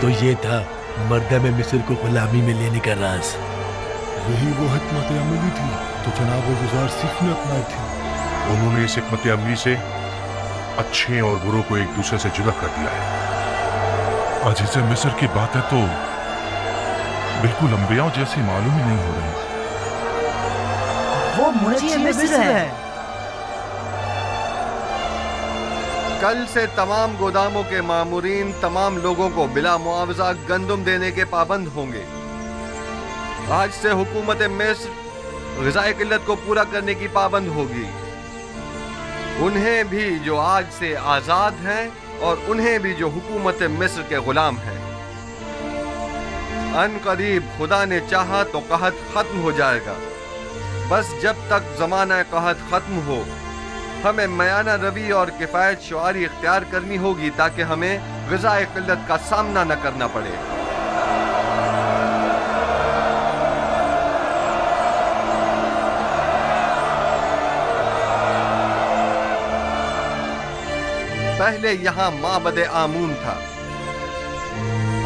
तो ये था मरदम मिस्र को गुलामी में लेने का राज। यही वो हिकमत अमली थी तो जनाब गुज़ार सिफ ने अपनाई थी। उन्होंने इस हिकमत अमली से अच्छे और बुरों को एक दूसरे से जुदा कर दिया है। अजीज़ मिस्र की बातें तो बिल्कुल अंबिया जैसी मालूम ही नहीं हो रही। वो मुनज्जी मिस्र है। कल से तमाम गोदामों के मामूरीन तमाम लोगों को बिला मुआवजा गंदुम देने के पाबंद होंगे। आज से हुकूमत मिस्र ग़िज़ाई किल्लत को पूरा करने की पाबंद होगी। उन्हें भी जो आज से आज़ाद हैं और उन्हें भी जो हुकूमत मिस्र के गुलाम हैं। अन करीब खुदा ने चाहा तो कहत खत्म हो जाएगा। बस जब तक ज़माना कहत खत्म हो हमें मयाना रवि और किफ़ायत शुआरी इख्तियार करनी होगी ताकि हमें ग़िज़ाई किल्लत का सामना न करना पड़े। पहले यहाँ माबद आमून था।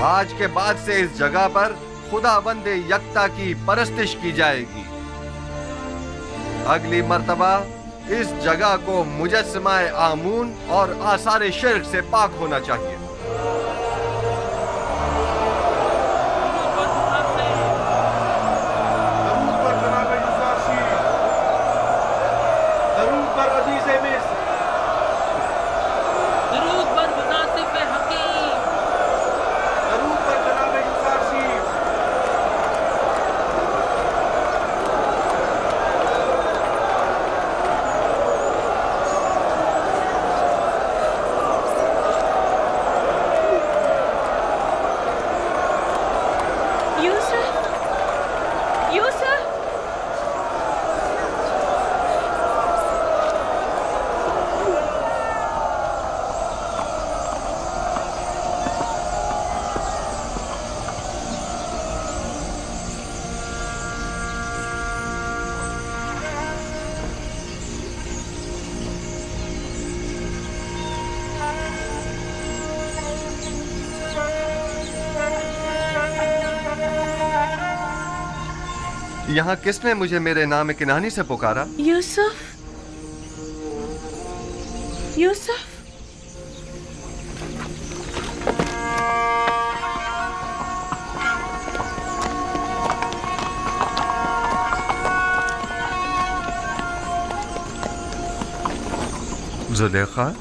आज के बाद से इस जगह पर खुदावंद यकता की परस्तिश की जाएगी। अगली मर्तबा इस जगह को मुजस्समाए आमून और आसार शिर्क से पाक होना चाहिए। यहाँ किसने मुझे मेरे नाम किनानी से पुकारा? यूसुफ, यूसुफ। ज़ुलेखा,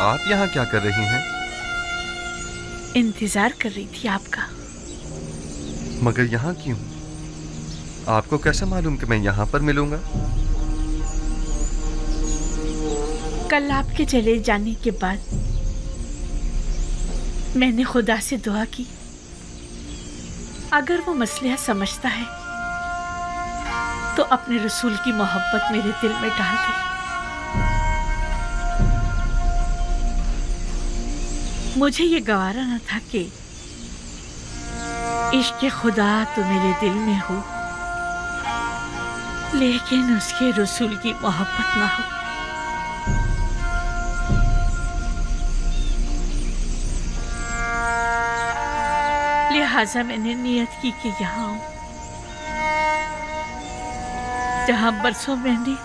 आप यहाँ क्या कर रही हैं? इंतजार कर रही थी आपका। मगर यहाँ क्यों? आपको कैसे मालूम कि मैं यहाँ पर मिलूंगा? कल आपके चले जाने के बाद मैंने खुदा से दुआ की, अगर वो मसला समझता है तो अपने रसूल की मोहब्बत मेरे दिल में डाल दे। मुझे ये गवारा न था कि इश्क़ खुदा तो मेरे दिल में हो लेकिन उसके रसूल की मोहब्बत ना हो। लिहाजा मैंने नियत की कि यहाँ आऊं जहाँ बरसों मैंने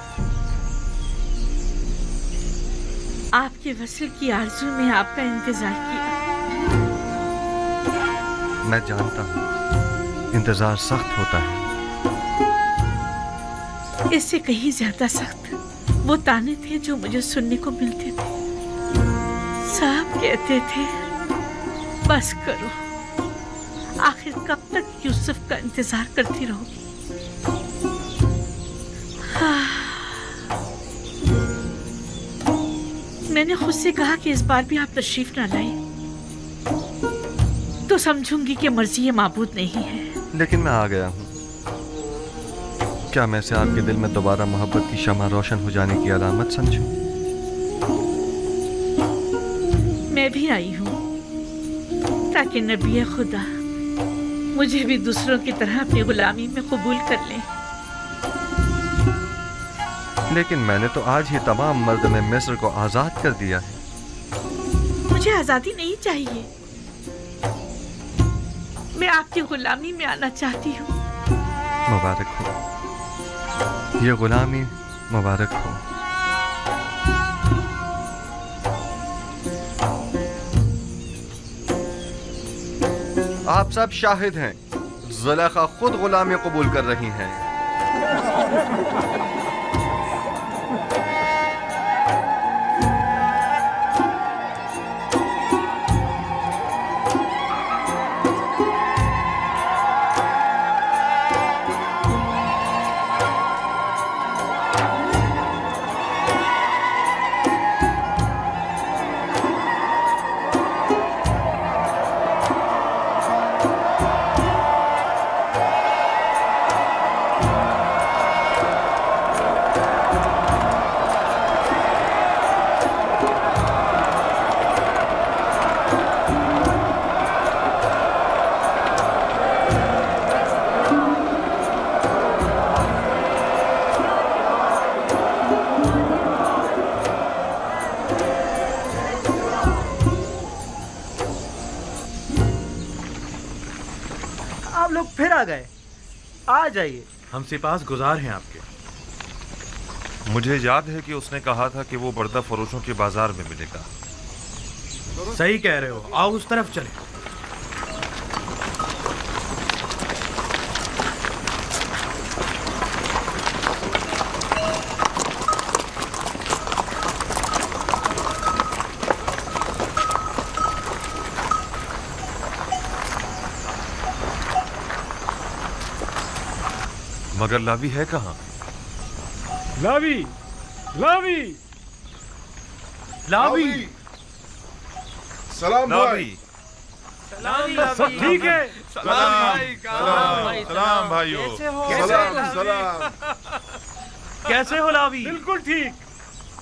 आपके वसल की आरज़ू में आपका इंतजार किया। मैं जानता हूँ इंतजार सख्त होता है। इससे कहीं ज्यादा सख्त वो ताने थे जो मुझे सुनने को मिलते थे। साहब कहते थे बस करो, आखिर कब तक यूसुफ का इंतजार करती रहोगी। मैंने खुद से कहा कि इस बार भी आप तशरीफ ना लाए तो समझूंगी कि मर्जी ये माबूद नहीं है। लेकिन मैं आ गया हूँ। क्या मैं से आपके दिल में दोबारा मोहब्बत की शमा रोशन हो जाने की अलामत समझूं? मैं भी आई हूँ ताकि नबी खुदा मुझे भी दूसरों की तरह अपनी गुलामी में कबूल कर ले। लेकिन मैंने तो आज ही तमाम मर्द में मिस्र को आजाद कर दिया है। मुझे आजादी नहीं चाहिए, मैं आपकी गुलामी में आना चाहती हूँ। मुबारक हो, ये गुलामी मुबारक हो। आप सब शाहिद हैं, ज़ुलेखा खुद गुलामी कबूल कर रही हैं। फिर आ गए, आ जाइए। हम सिपास गुजार हैं आपके। मुझे याद है कि उसने कहा था कि वो बर्दा फरोशों के बाजार में मिलेगा। सही कह रहे हो, आओ उस तरफ चले। मगर लावी है कहाँ? लावी, लावी, लावी, सलाम भाई। सब ठीक है? सलाम भाइयों। सलाम। कैसे हो लावी? बिल्कुल ठीक।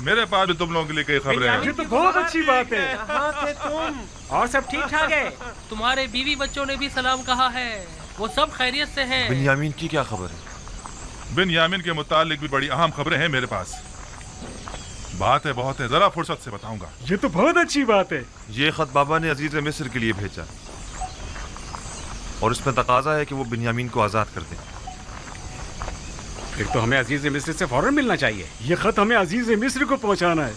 मेरे पास भी तुम लोगों के लिए कई खबरें हैं। ये तो बहुत अच्छी बात है। कहाँ थे तुम? और सब ठीक ठाक है? तुम्हारे बीवी बच्चों ने भी सलाम कहा है, वो सब खैरियत से हैं। बिन्यामीन की क्या खबर है? बिन्यामीन के मुतालिक भी बड़ी अहम खबरें हैं मेरे पास। बात है बहुत है, जरा फुर्सत से बताऊंगा। ये तो बहुत अच्छी बात है। ये खत बाबा ने अजीज मिस्र के लिए भेजा और इसमें तकाजा है कि वो बिन्यामीन को आजाद कर दें। फिर तो हमें अजीज मिस्र से फौरन मिलना चाहिए। ये खत हमें अजीज मिस्र को पहुंचाना है।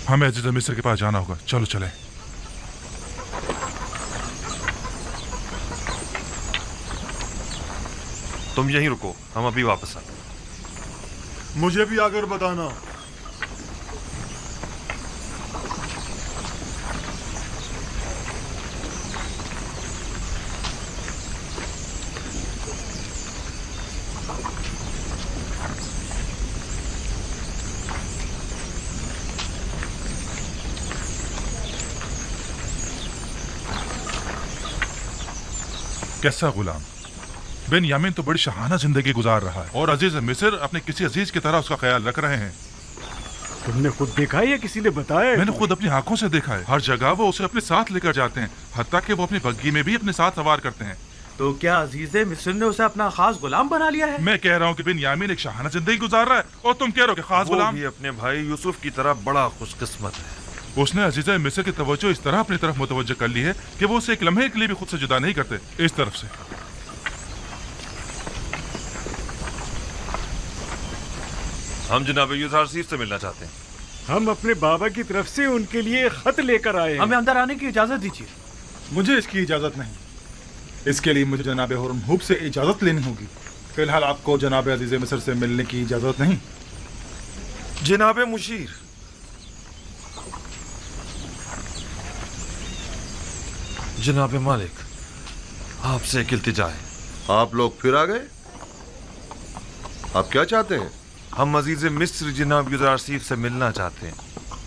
हमें अजीज मिस्र के पास जाना होगा, चलो चले। तुम यहीं रुको, हम अभी वापस आए। मुझे भी आकर बताना। कैसा गुलाम? बिन्यामीन तो बड़ी शहाना जिंदगी गुजार रहा है और अजीज मिस्र अपने किसी अजीज की तरह उसका ख्याल रख रहे हैं। तुमने खुद देखा है या किसी ने बताया? मैंने खुद अपनी आंखों से देखा है। हर जगह वो उसे अपने साथ लेकर जाते हैं, हत्ता कि वो अपनी बग्गी में भी अपने साथ सवार करते हैं। तो क्या अजीज मिस्र ने उसे अपना खास गुलाम बना लिया है? मैं कह रहा हूँ कि बिन्यामीन एक शहाना जिंदगी गुजार रहा है और तुम कह रहे हो कि खास गुलाम। वो भी अपने भाई यूसुफ की तरह बड़ा खुशकिस्मत है। उसने अजीज मिस्र की तवज्जो इस तरह अपनी तरफ मुतवज्जो कर ली है कि वो उसे एक लम्हे के लिए भी खुद से जुदा नहीं करते। इस तरफ से हम जनाब यूसुफ से मिलना चाहते हैं। हम अपने बाबा की तरफ से उनके लिए खत लेकर आए हैं। हमें अंदर आने की इजाजत दीजिए। मुझे इसकी इजाजत नहीं। इसके लिए मुझे जनाब हुरमहूब से इजाजत लेनी होगी। फिलहाल आपको जनाब अजीज मिस्र से मिलने की इजाजत नहीं। जनाब मुशीर, जनाब मालिक, आपसे एक इल्तिजा है। आप लोग फिर आ गए? आप क्या चाहते हैं? हम अजीज मिस्र जनाब यूसुफ से मिलना चाहते हैं।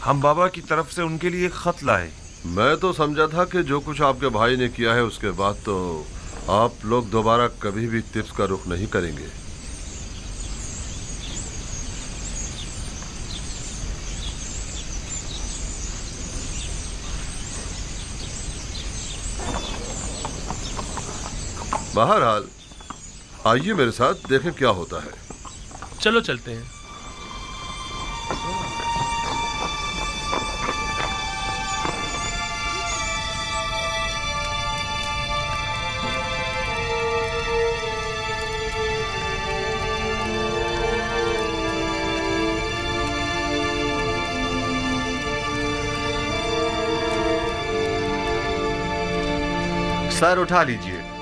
हम बाबा की तरफ से उनके लिए खत लाए। मैं तो समझा था कि जो कुछ आपके भाई ने किया है उसके बाद तो आप लोग दोबारा कभी भी तिब्स का रुख नहीं करेंगे। बहरहाल आइए मेरे साथ, देखें क्या होता है। चलो चलते हैं। सर उठा लीजिए।